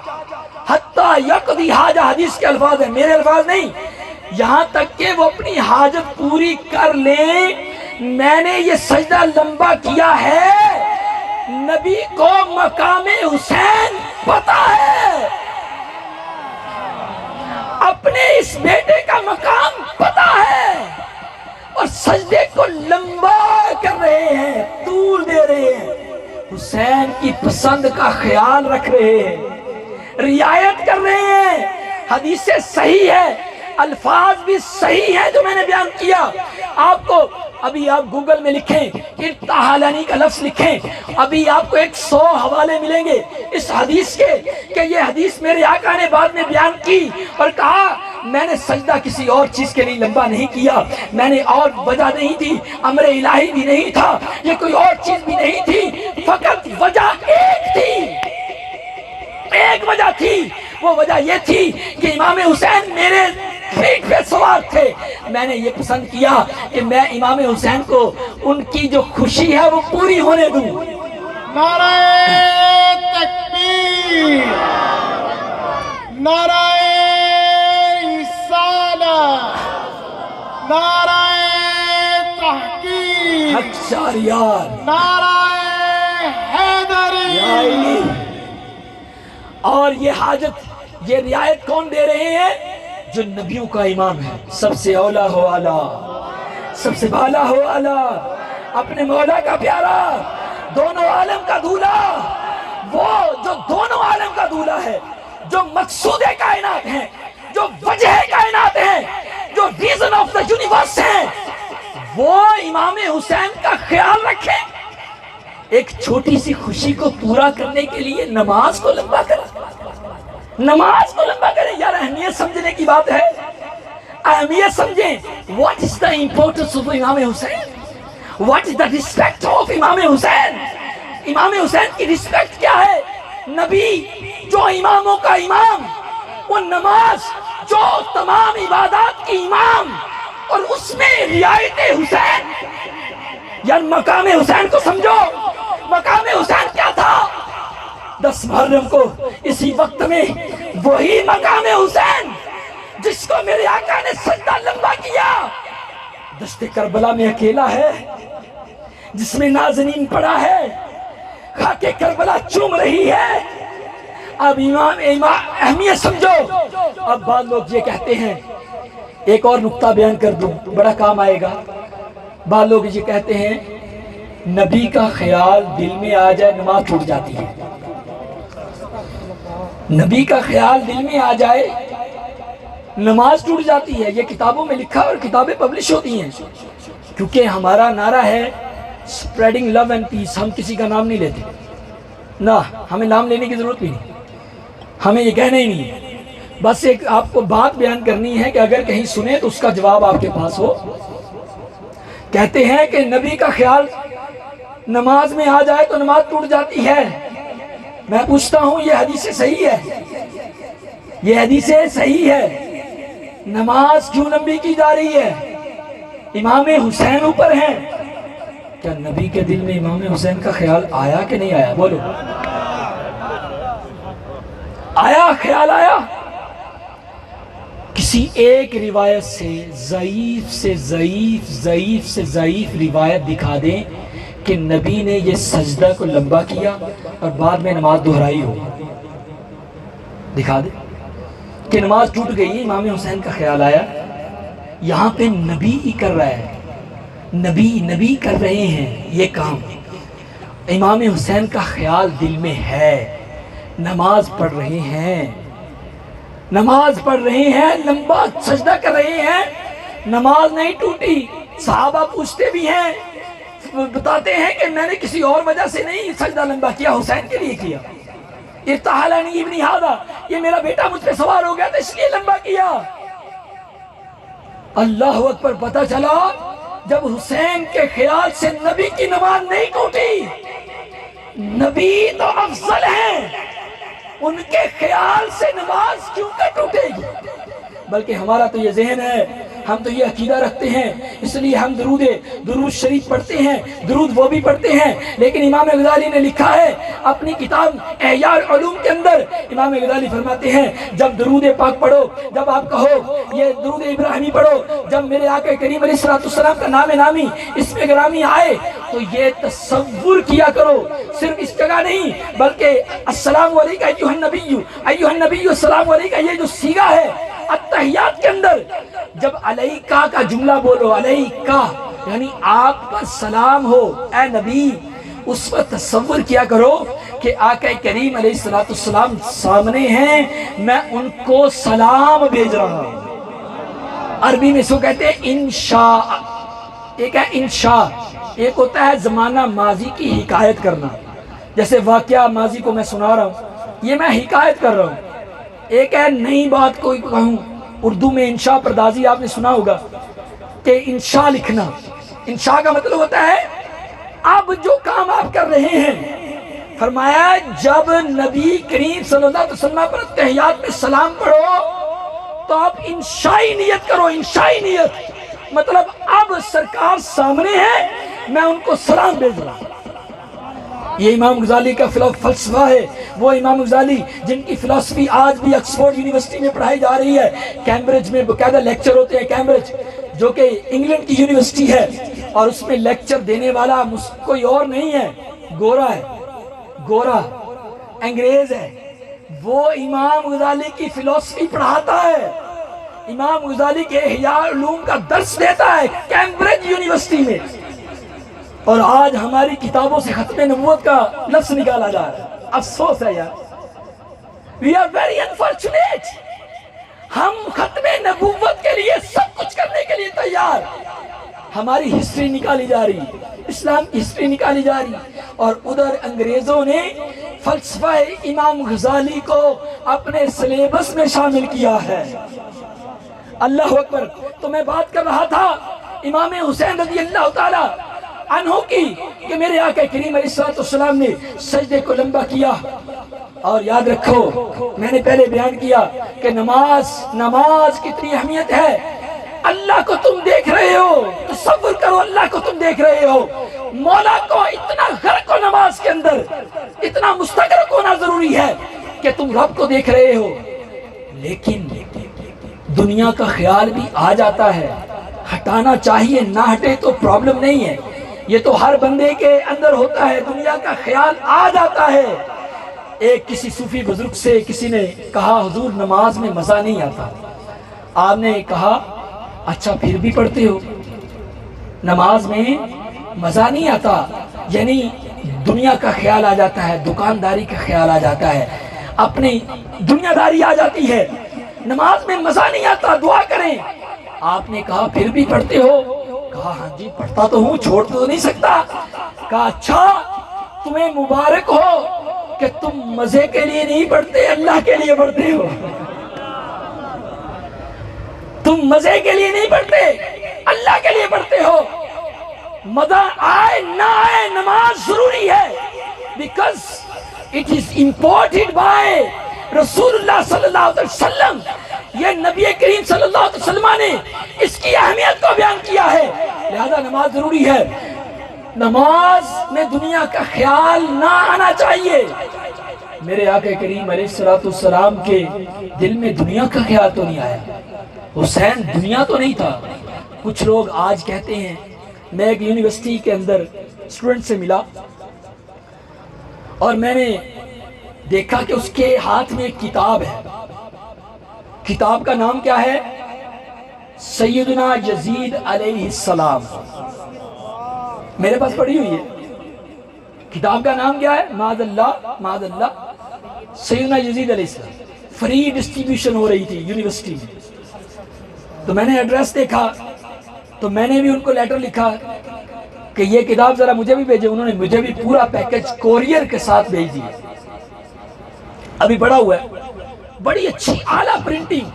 حتی یقضی حاجہ، حدیث کے الفاظ ہیں، میرے الفاظ نہیں، یہاں تک کہ وہ اپنی حاجت پوری کر لیں۔ میں نے یہ سجدہ لمبا کیا ہے، نبی کو مقام حسین پتا ہے، اپنے اس بیٹے کا مقام پتا ہے، اور سجدے کو لمبا کر رہے ہیں، طول دے رہے ہیں، حسین کی پسند کا خیال رکھ رہے ہیں، رعایت کر رہے ہیں۔ حدیث صحیح ہے، الفاظ بھی صحیح ہیں جو میں نے بیان کیا۔ آپ کو ابھی آپ گوگل میں لکھیں، ارتحالانی کا لفظ لکھیں، ابھی آپ کو 100 حوالے ملیں گے اس حدیث کے، کہ یہ حدیث میرے آقا نے بعد میں بیان کی اور کہا میں نے سجدہ کسی اور چیز کے لیے لمبا نہیں کیا، میں نے اور وجہ نہیں تھی، امر الہی بھی نہیں تھا، یہ کوئی اور چیز بھی نہیں تھی، فقط وجہ ایک تھی، ایک وجہ تھی، وہ وجہ یہ تھی کہ امام حسین میرے پیٹ پہ سوار تھے، میں نے یہ پسند کیا کہ میں امام حسین کو ان کی جو خوشی ہے وہ پوری ہونے دوں۔ نعرہ تکبیر، نعرہ رسالت، نعرہ تحقیق، حق شہریار، نعرہ حیدری۔ یا علی۔ اور یہ حاجت، یہ رعایت کون دے رہے ہیں؟ جو نبیوں کا امام ہے، سب سے اولا ہو اعلیٰ، سب سے بالا ہو اعلیٰ، اپنے مولا کا پیارا، دونوں عالم کا دولہ، وہ جو دونوں عالم کا دولہ ہے، جو مقصود کائنات ہیں، جو وجہ کائنات ہیں، جو ریزن آف دا یونیورس ہیں، وہ امام حسین کا خیال رکھیں۔ ایک چھوٹی سی خوشی کو پورا کرنے کے لیے نماز کو لمبا کریں، نماز کو لمبا کریں۔ یار اہمیت سمجھنے کی بات ہے، اہمیت سمجھیں۔ What is the importance of امام حسین؟ What is the respect of امام حسین؟ امام حسین کی رسپیکٹ کیا ہے؟ نبی جو اماموں کا امام، وہ نماز جو تمام عبادات کی امام، اور اس میں رعایت حسین۔ یار مقام حسین کو سمجھو، مقام حسین کیا تھا؟ 10 محرم کو اسی وقت میں وہی مقام حسین جس کو میرے آقا نے سجدہ لمبا کیا، دشت کربلا میں اکیلا ہے، جس میں نازنین پڑا ہے، خاک کربلا چوم رہی ہے۔ اب امام اہمیت سمجھو۔ اب بعض لوگ یہ کہتے ہیں، ایک اور نقطہ بیان کر دوں، بڑا کام آئے گا۔ بعض لوگ یہ کہتے ہیں نبی کا خیال دل میں آ جائے نماز ٹوٹ جاتی ہے، نبی کا خیال دل میں آ جائے نماز ٹوٹ جاتی ہے۔ یہ کتابوں میں لکھا اور کتابیں پبلش ہوتی ہیں، کیونکہ ہمارا نعرہ ہے spreading love and peace۔ ہم کسی کا نام نہیں لیتے، نہ ہمیں نام لینے کی ضرورت بھی نہیں، ہمیں یہ کہنا ہی نہیں ہے۔ بس ایک آپ کو بات بیان کرنی ہے کہ اگر کہیں سنیں تو اس کا جواب آپ کے پاس ہو۔ کہتے ہیں کہ نبی کا خیال نماز میں آ جائے تو نماز ٹوٹ جاتی ہے۔ میں پوچھتا ہوں یہ حدیث صحیح ہے؟ یہ حدیث صحیح ہے؟ نماز کیوں لمبی کی جا رہی ہے؟ امام حسین اوپر ہیں، کیا نبی کے دل میں امام حسین کا خیال آیا کہ نہیں آیا؟ بولو، آیا؟ خیال آیا؟ کسی ایک روایت سے ضعیف سے ضعیف ضعیف سے ضعیف روایت دکھا دیں کہ نبی نے یہ سجدہ کو لمبا کیا اور بعد میں نماز دہرائی ہو، دکھا دیں کہ نماز ٹوٹ گئی، امام حسین کا خیال آیا۔ یہاں پہ نبی ہی کر رہا ہے، نبی کر رہے ہیں یہ کام۔ امام حسین کا خیال دل میں ہے، نماز پڑھ رہے ہیں، نماز پڑھ رہے ہیں، لمبا سجدہ کر رہے ہیں، نماز نہیں ٹوٹی۔ صحابہ پوچھتے بھی ہیں، بتاتے ہیں کہ میں نے کسی اور وجہ سے نہیں سجدہ لمبا کیا، حسین کے لیے کیا۔ ارتحالانی ابن ہذا، یہ میرا بیٹا مجھ پہ سوار ہو گیا تو اس لیے لمبا کیا۔ اللہ اکبر۔ پتہ چلا جب حسین کے خیال سے نبی کی نماز نہیں ٹوٹی، نبی تو افضل ہیں، ان کے خیال سے نماز کیوں کہ ٹوٹے گی؟ بلکہ ہمارا تو یہ ذہن ہے ہم تو یہ عقیدہ رکھتے ہیں، اس لیے ہم درود شریف پڑھتے ہیں، درود وہ بھی پڑھتے ہیں۔ لیکن امام غزالی نے لکھا ہے اپنی کتاب احیاء العلوم کے اندر، امام غزالی فرماتے ہیں جب درود پاک پڑھو، جب آپ کہو یہ درود ابراہیمی پڑھو، جب میرے آقا کریم علیہ السلام کا نام نامی اس میں گرامی آئے تو یہ تصور کیا کرو، صرف اس جگہ نہیں بلکہ السلام علیکہ ایھا النبی السلام علیکہ، یہ جو صیغہ ہے اتحیات کے اندر، جب علیکہ کا جملہ بولو، علیکہ یعنی آپ پر سلام ہو اے نبی، اس وقت تصور کیا کرو کہ آقا کریم علیہ السلام سامنے ہیں، میں ان کو سلام بھیج رہا ہوں۔ عربی میں اس کو کہتے ہیں انشاء، ایک ہے انشاء، ایک ہوتا ہے زمانہ ماضی کی حکایت کرنا، جیسے واقعہ ماضی کو میں سنا رہا ہوں، یہ میں حکایت کر رہا ہوں۔ ایک ہے نئی بات کوئی کہوں، اردو میں انشاء پردازی آپ نے سنا ہوگا کہ انشاء لکھنا، انشاء کا مطلب ہوتا ہے اب جو کام آپ کر رہے ہیں، فرمایا جب نبی کریم صلی اللہ علیہ وسلم پر تحیات میں سلام پڑھو تو آپ انشائی نیت کرو، انشائی نیت مطلب اب سرکار سامنے ہے، میں ان کو سلام بھیج رہا ہوں۔ یہ امام غزالی کا فلسفہ ہے، وہ امام غزالی جن کی فلسفی آج بھی آکسفورڈ یونیورسٹی میں پڑھائی جا رہی ہے، کیمبرج میں باقاعدہ لیکچر ہوتے ہیں، کیمبرج جو کہ انگلینڈ کی یونیورسٹی ہے، اور اس میں لیکچر دینے والا کوئی اور نہیں ہے، گورا ہے، گورا انگریز ہے، وہ امام غزالی کی فلسفی پڑھاتا ہے، امام غزالی کے احیاء علوم کا درس دیتا ہے کیمبرج یونیورسٹی میں، اور آج ہماری کتابوں سے ختم نبوت کا لفظ نکالا جا رہا ہے۔ افسوس ہے یار، we are very unfortunate، ہم ختم نبوت کے لیے سب کچھ کرنے کے لیے تیار، ہماری ہسٹری نکالی جا رہی، اسلام کی ہسٹری نکالی جا رہی، اور ادھر انگریزوں نے فلسفہ امام غزالی کو اپنے سلیبس میں شامل کیا ہے۔ اللہ اکبر۔ تو میں بات کر رہا تھا امام حسین رضی اللہ تعالی عنہ کی کہ میرے آقا کریم علیہ السلام نے سجدے کو لمبا کیا، اور یاد رکھو میں نے پہلے بیان کیا کہ نماز کتنی اہمیت ہے۔ اللہ کو تم دیکھ رہے ہو، تصور کرو اللہ کو تم دیکھ رہے ہو، مولا کو اتنا غرق ہو نماز کے اندر، اتنا مستغرق ہونا ضروری ہے کہ تم رب کو دیکھ رہے ہو، لیکن دنیا کا خیال بھی آ جاتا ہے، ہٹانا چاہیے، نہ ہٹے تو پرابلم نہیں ہے، یہ تو ہر بندے کے اندر ہوتا ہے، دنیا کا خیال آ جاتا ہے۔ ایک کسی صوفی بزرگ سے کسی نے کہا حضور نماز میں مزہ نہیں آتا، آپ نے کہا اچھا پھر بھی پڑھتے ہو؟ نماز میں مزہ نہیں آتا یعنی دنیا کا خیال آ جاتا ہے، دکانداری کا خیال آ جاتا ہے، اپنی دنیا داری آ جاتی ہے، نماز میں مزہ نہیں آتا، دعا کریں۔ آپ نے کہا پھر بھی پڑھتے ہو؟ کہا ہاں جی پڑھتا تو ہوں، چھوڑ تو نہیں سکتا۔ کہا اچھا تمہیں مبارک ہو کہ تم مزے کے لیے نہیں پڑھتے، اللہ کے لیے پڑھتے ہو۔ تم مزے کے لیے نہیں پڑھتے، اللہ کے لیے پڑھتے ہو۔ مزہ آئے نہ آئے نماز ضروری ہے، because it is imported by رسول اللہ صلی اللہ علیہ وسلم، یہ نبی کریم صلی اللہ علیہ وسلم نے اس کی اہمیت کو بیان کیا ہے، لہذا نماز ضروری ہے۔ نماز میں دنیا کا خیال نہ آنا چاہیے۔ میرے آقا کریم علیہ السلام کے دل میں دنیا کا خیال تو نہیں آیا، حسین دنیا تو نہیں تھا۔ کچھ لوگ آج کہتے ہیں، میں ایک یونیورسٹی کے اندر اسٹوڈنٹ سے ملا اور میں نے دیکھا کہ اس کے ہاتھ میں ایک کتاب ہے، کتاب کا نام کیا ہے؟ سیدنا یزید علیہ السلام۔ میرے پاس پڑھی ہوئی ہے، کتاب کا نام کیا ہے؟ معاذ اللہ سیدنا یزید علیہ السلام، فری ڈسٹریبیوشن ہو رہی تھی یونیورسٹی میں۔ تو میں نے ایڈریس دیکھا تو میں نے بھی ان کو لیٹر لکھا کہ یہ کتاب ذرا مجھے بھی بھیجے، انہوں نے مجھے بھی پورا پیکج کوریئر کے ساتھ بھیج دیا، ابھی بڑا ہوا ہے، بڑی اچھی اعلیٰ پرنٹنگ،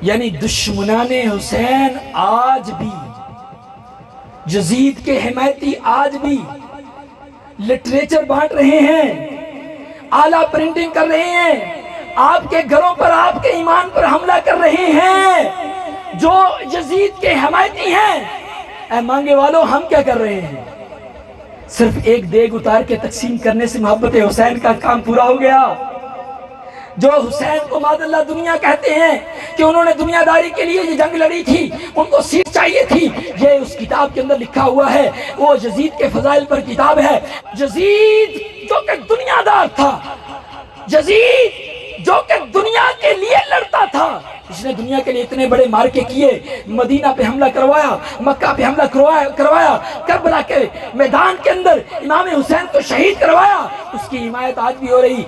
یعنی دشمنان حسین آج بھی، یزید کے حمایتی آج بھی لٹریچر بانٹ رہے ہیں، اعلیٰ پرنٹنگ کر رہے ہیں، آپ کے گھروں پر آپ کے ایمان پر حملہ کر رہے ہیں، جو یزید کے حمایتی ہیں، اے مانگے والوں ہم کیا کر رہے ہیں؟ صرف ایک دیگ اتار کے تقسیم کرنے سے محبت حسین کا کام پورا ہو گیا؟ جو حسین کو ماد اللہ دنیا کہتے ہیں کہ انہوں نے دنیا داری کے لیے یہ جنگ لڑی تھی، ان کو سیٹ چاہیے تھی، یہ اس کتاب کے اندر لکھا ہوا ہے، وہ یزید کے فضائل پر کتاب ہے۔ یزید جو کہ دنیا دار تھا، یزید جو کہ دنیا کے لیے لڑتا تھا، جس نے دنیا کے لیے اتنے بڑے مارکے کیے، مدینہ پہ حملہ کروایا، مکہ پہ حملہ کروایا، کربلا کے میدان کے اندر امام حسین کو شہید کروایا، اس کی حمایت آج بھی ہو رہی۔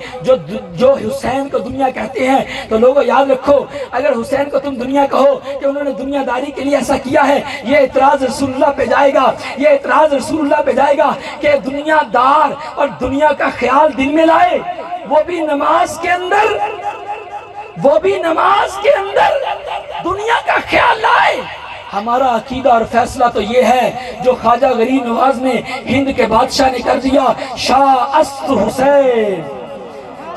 جو حسین کو دنیا کہتے ہیں، تو لوگوں یاد رکھو، اگر حسین کو تم دنیا کہو کہ انہوں نے دنیا داری کے لیے ایسا کیا ہے، یہ اعتراض رسول اللہ پہ جائے گا، یہ اعتراض رسول اللہ پہ جائے گا کہ دنیا دار اور دنیا کا خیال دل میں لائے، وہ بھی نماز کے اندر، وہ بھی نماز کے اندر دنیا کا خیال لائے۔ ہمارا عقیدہ اور فیصلہ تو یہ ہے جو خواجہ غریب نواز نے ہند کے بادشاہ نے کر دیا، شاہ است حسین،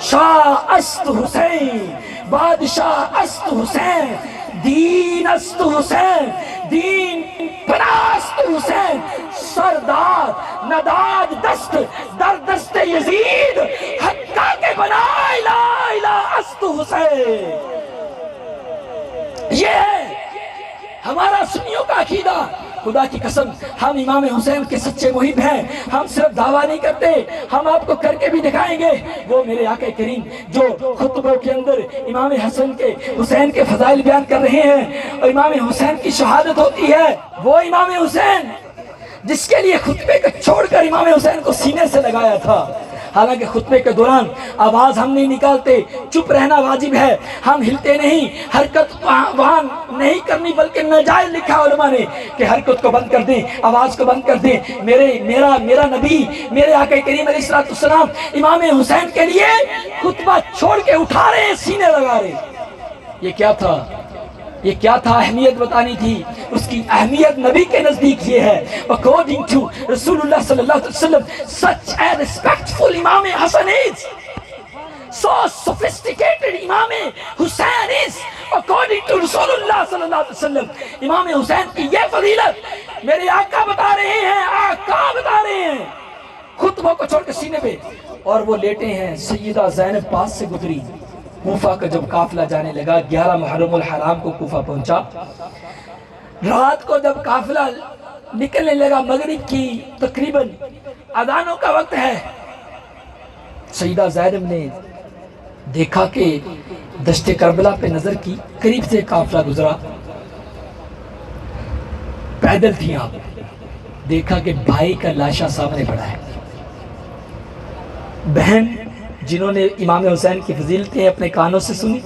شاہ است حسین، بادشاہ است حسین، دین است حسین، دین پرست حسین، سردار نداد دست در دست یزید، حقا کے بنا الہ الہ است حسین۔ یہ ہے ہمارا سنیوں کا عقیدہ۔ خدا کی قسم ہم امام حسین کے سچے محب ہیں، ہم صرف دعویٰ نہیں کرتے، ہم آپ کو کر کے بھی دکھائیں گے۔ وہ میرے آقا کریم جو خطبوں کے اندر امام حسین کے فضائل بیان کر رہے ہیں اور امام حسین کی شہادت ہوتی ہے، وہ امام حسین جس کے لیے خطبے کو چھوڑ کر امام حسین کو سینے سے لگایا تھا۔ حالانکہ خطبے کے دوران آواز ہم نہیں نکالتے، چپ رہنا واجب ہے، ہم ہلتے نہیں، حرکت وہاں نہیں کرنی، بلکہ ناجائز لکھا علماء نے کہ حرکت کو بند کر دیں، آواز کو بند کر دیں۔ میرا نبی، میرے آقا کریم علیہ السلام امام حسین کے لیے خطبہ چھوڑ کے اٹھا رہے ہیں، سینے لگا رہے ہیں۔ یہ کیا تھا؟ یہ کیا تھا؟ اہمیت بتانی تھی۔ اس کی اہمیت نبی کے نزدیک یہ ہے، according to رسول اللہ صلی اللہ علیہ وسلم, such a respectful امام حسن is, so sophisticated امام حسین is, according to رسول اللہ صلی اللہ علیہ وسلم. امام حسین کی یہ فضیلت میرے آقا بتا رہے ہیں، آقا بتا رہے ہیں، خطبوں کو چھوڑ کے سینے پہ، اور وہ لیٹے ہیں. سیدہ زینب پاس سے گزری. کوفہ کا جب قافلہ جانے لگا، 11 محرم الحرام کو کوفہ پہنچا. رات کو جب قافلہ نکلنے لگا، مغرب کی تقریباً اذانوں کا وقت ہے، سیدہ زینب نے دیکھا کہ دشت کربلا پہ نظر کی، قریب سے قافلہ گزرا، پیدل تھی آپ، دیکھا کہ بھائی کا لاشا سامنے پڑا ہے. بہن جنہوں نے امام حسین کی فضیلتیں اپنے کانوں سے سنی،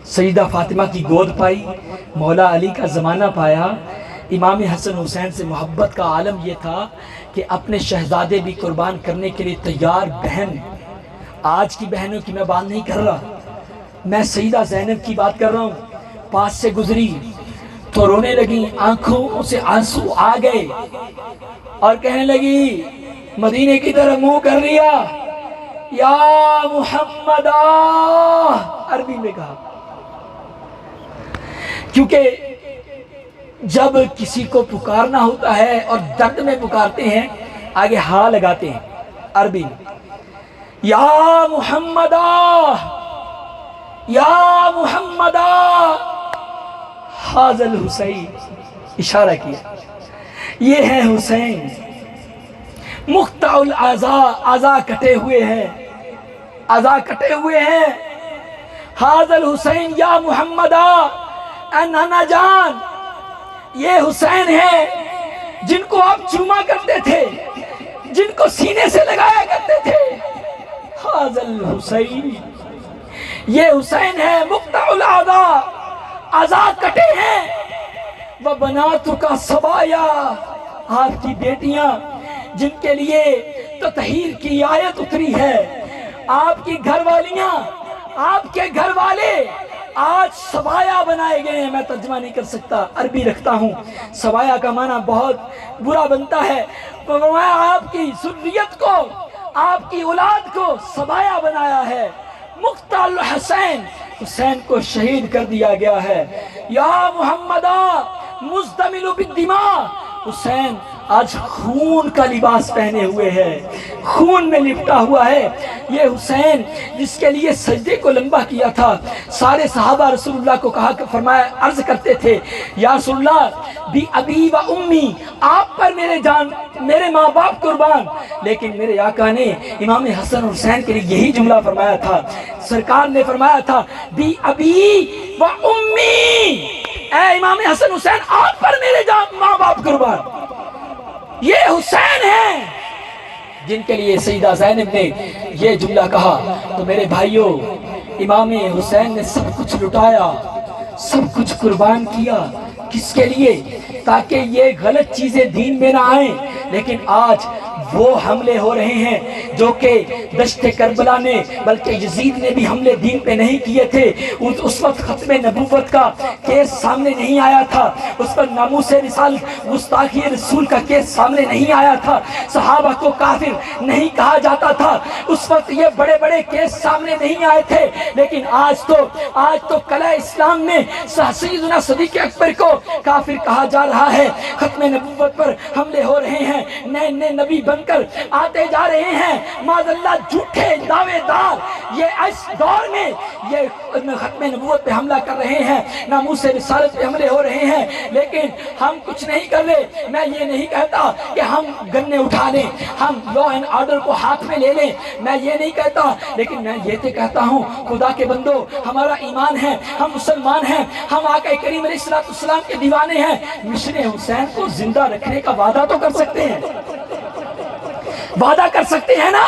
سیدہ فاطمہ کی گود پائی، مولا علی کا زمانہ پایا. امام حسن حسین سے محبت کا عالم یہ تھا کہ اپنے شہزادے بھی قربان کرنے کے لیے تیار. بہن، آج کی بہنوں کی میں بات نہیں کر رہا، میں سیدہ زینب کی بات کر رہا ہوں. پاس سے گزری تو رونے لگی، آنکھوں سے آنسو آ گئے اور کہنے لگی، مدینے کی طرف منہ کر لیا، یا محمد، عربی میں کہا. کیونکہ جب کسی کو پکارنا ہوتا ہے اور درد میں پکارتے ہیں، آگے ہاں لگاتے ہیں عربی میں. یا محمد، یا محمد، حاذا الحسین، اشارہ کیا، یہ ہے حسین. مقطع الاعضاء، اعضاء کٹے ہوئے ہیں، اعضاء کٹے ہوئے ہیں. حاذا الحسین یا محمد، اے نانا جان، یہ حسین ہے جن کو آپ چوما کرتے تھے، جن کو سینے سے لگایا کرتے تھے. حاذا الحسین، یہ حسین ہے. مقطع الاعضاء، اعضاء کٹے ہیں. وبناتک صبایا، آپ کی بیٹیاں جن کے لیے تطہیر کی آیت اتری ہے، آپ کی گھر والیاں، آپ کے گھر والے آج سبایا بنائے گئے ہیں. میں ترجمہ نہیں کر سکتا، عربی رکھتا ہوں. سبایا کا معنی بہت برا بنتا ہے. میں آپ کی ذریت کو، آپ کی اولاد کو سبایا بنایا ہے. مقتل حسین، حسین کو شہید کر دیا گیا ہے۔ یا محمدہ مزدمل بالدماء، حسین آج خون کا لباس پہنے ہوئے ہے، خون میں لپٹا ہوا ہے۔ یہ حسین جس کے لیے سجدے کو لمبا کیا تھا، سارے صحابہ رسول اللہ کو کہا کہ فرمایا عرض کرتے تھے یا رسول اللہ بھی ابی و امی، آپ پر میرے ماں باپ قربان، لیکن میرے آقا نے امام حسن حسین کے لیے یہی جملہ فرمایا تھا۔ سرکار نے فرمایا تھا بھی ابی و امی، اے امام حسن حسین آپ پر میرے ماں باپ قربان۔ یہ حسین ہیں جن کے لیے سیدہ زینب نے یہ جملہ کہا۔ تو میرے بھائیوں، امام حسین نے سب کچھ لٹایا، سب کچھ قربان کیا، کس کے لیے؟ تاکہ یہ غلط چیزیں دین میں نہ آئیں۔ لیکن آج وہ حملے ہو رہے ہیں جو کہ دشت کربلا نے، بلکہ یزید نے بھی حملے دین پہ نہیں کیے تھے۔ اس وقت ختم نبوت کا کیس سامنے نہیں آیا تھا، اس پر ناموس رسالت گستاخی رسول کا کیس سامنے نہیں آیا تھا، صحابہ کو کافر نہیں کہا جاتا تھا، اس وقت یہ بڑے بڑے کیس سامنے نہیں آئے تھے۔ لیکن آج تو قلعہ اسلام میں سیدنا صدیق اکبر کو کافر کہا جا رہا ہے۔ ختم نبوت پر حملے ہو رہے ہیں، نئے نئے نبی بن کر آتے جا رہے ہیں، معاذ اللہ جھوٹے دعوے دار یہ اس دور میں یہ ختم نبوت پہ حملہ کر رہے ہیں، ناموس رسالت پہ حملے ہو رہے ہیں۔ لیکن ہم کچھ نہیں کر رہے۔ میں یہ نہیں کہتا کہ ہم گنے اٹھا لیں، ہم لا اینڈ آرڈر کو ہاتھ میں لے لیں، میں یہ نہیں کہتا، لیکن میں یہ تو کہتا ہوں خدا کے بندو، ہمارا ایمان ہے، ہم مسلمان ہیں، ہم آقا کریم علیہ السلام کے دیوانے ہیں۔ مشن حسین کو زندہ رکھنے کا وعدہ تو کر سکتے ہیں، وعدہ کر سکتے ہیں نا۔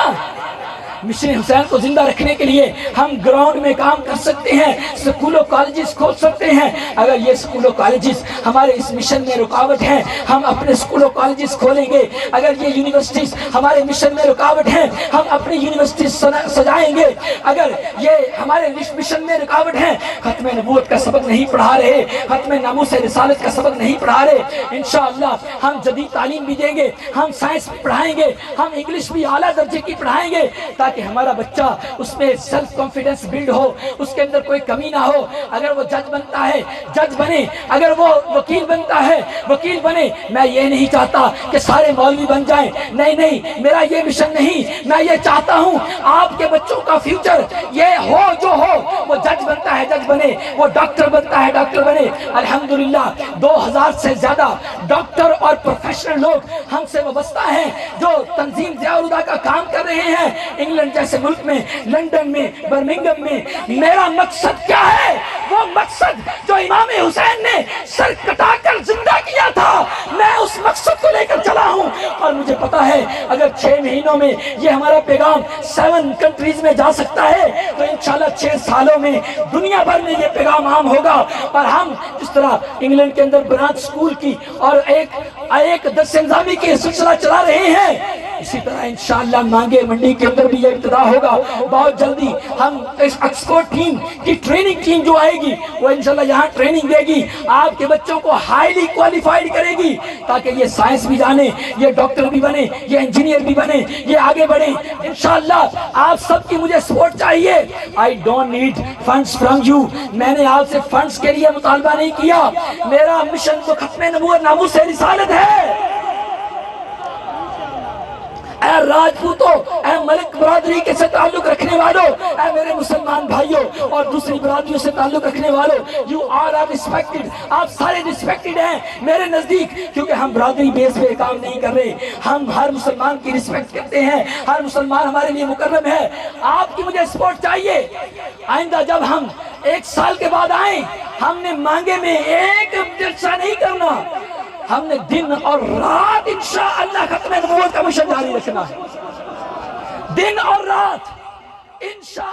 مشن حسین کو زندہ رکھنے کے لیے ہم گراؤنڈ میں کام کر سکتے ہیں، سکول و کالجز کھول سکتے ہیں۔ اگر یہ سکول و کالجز ہمارے اس مشن میں رکاوٹ ہیں، ہم اپنے سکول و کالجز کھولیں گے۔ اگر یہ یونیورسٹیز ہمارے مشن میں رکاوٹ ہیں، ہم اپنی یونیورسٹیز سجائیں گے۔ اگر یہ ہمارے مشن میں رکاوٹ ہیں، ختم نبوت کا سبق نہیں پڑھا رہے، ختم ناموس رسالت کا سبق نہیں پڑھا رہے، انشاءاللہ ہم جدید تعلیم بھی دیں گے، ہم سائنس بھی پڑھائیں گے، ہم انگلش بھی اعلیٰ درجے کی پڑھائیں گے، تاکہ ہمارا بچہ اس میں سیلف کانفیڈنس بلڈ ہو، اس کے اندر کوئی کمی نہ ہو۔ اگر وہ جج بنتا ہے جج بنے، اگر وہ وکیل بنتا ہے وکیل بنے۔ میں یہ نہیں چاہتا کہ سارے مولوی بن جائیں، نہیں نہیں، میرا یہ مشن نہیں۔ میں یہ چاہتا ہوں آپ کے بچوں کا فیوچر یہ ہو جو ہو، وہ جج بنتا ہے جج بنے، وہ ڈاکٹر بنتا ہے ڈاکٹر بنے۔ الحمدللہ 2000 سے زیادہ ڈاکٹر اور پروفیشنل لوگ ہم سے وابستہ ہیں جو تنظیم ضیاء الہدیٰ کا کام کر رہے ہیں، انگلینڈ جیسے ملک میں، لندن میں، برمنگھم میں۔ میرا مقصد کیا ہے؟ وہ مقصد جو امام حسین نے سر کٹا کر زندہ کیا تھا، میں اس مقصد کو لے کر چلا ہوں۔ اور مجھے پتا ہے اگر 6 مہینوں میں یہ ہمارا پیغام 7 کنٹریز میں جا سکتا ہے، تو انشاءاللہ 6 سالوں میں دنیا بھر میں یہ پیغام عام ہوگا۔ اور ہم جس طرح انگلینڈ کے اندر برانچ سکول کی اور ایک درس نظامی کی سلسلہ چلا رہے ہیں، اسی طرح انشاءاللہ مانگے منڈی کے اندر بھی یہ ابتدا ہوگا۔ بہت جلدی ہم اس ایکسپورٹ ٹیم کی ٹریننگ ٹیم جو آئے گی، وہ انشاءاللہ یہاں ٹریننگ دے گی، آپ کے بچوں کو ہائیلی کوالیفائیڈ کرے گی، تاکہ یہ سائنس بھی جانے، یہ ڈاکٹر بھی بنے، یہ انجینئر بھی بنے، یہ آگے بڑھیں۔ انشاءاللہ آپ سب کی مجھے سپورٹ چاہیے۔ I don't need funds from you۔ میں نے آپ سے فنڈز کے لیے مطالبہ نہیں کیا، میرا مشن تو ختم نبوت ناموس رسالت ہے۔ اے راجپوتوں، اے ملک برادری کے سے تعلق رکھنے والوں، اے میرے مسلمان بھائیوں اور دوسری برادریوں سے تعلق رکھنے والوں، you all are respected۔ آپ سارے respected ہیں میرے نزدیک، کیونکہ ہم برادری بیس پہ کام نہیں کر رہے، ہم ہر مسلمان کی رسپیکٹ کرتے ہیں، ہر مسلمان ہمارے لیے مکرم ہے۔ آپ کی مجھے سپورٹ چاہیے۔ آئندہ جب ہم 1 سال کے بعد آئیں، ہم نے مانگے میں ایک جلسہ نہیں کرنا، ہم نے دن اور رات انشاءاللہ ختم نبوت کا مشن جاری رکھنا ہے، دن اور رات انشاءاللہ۔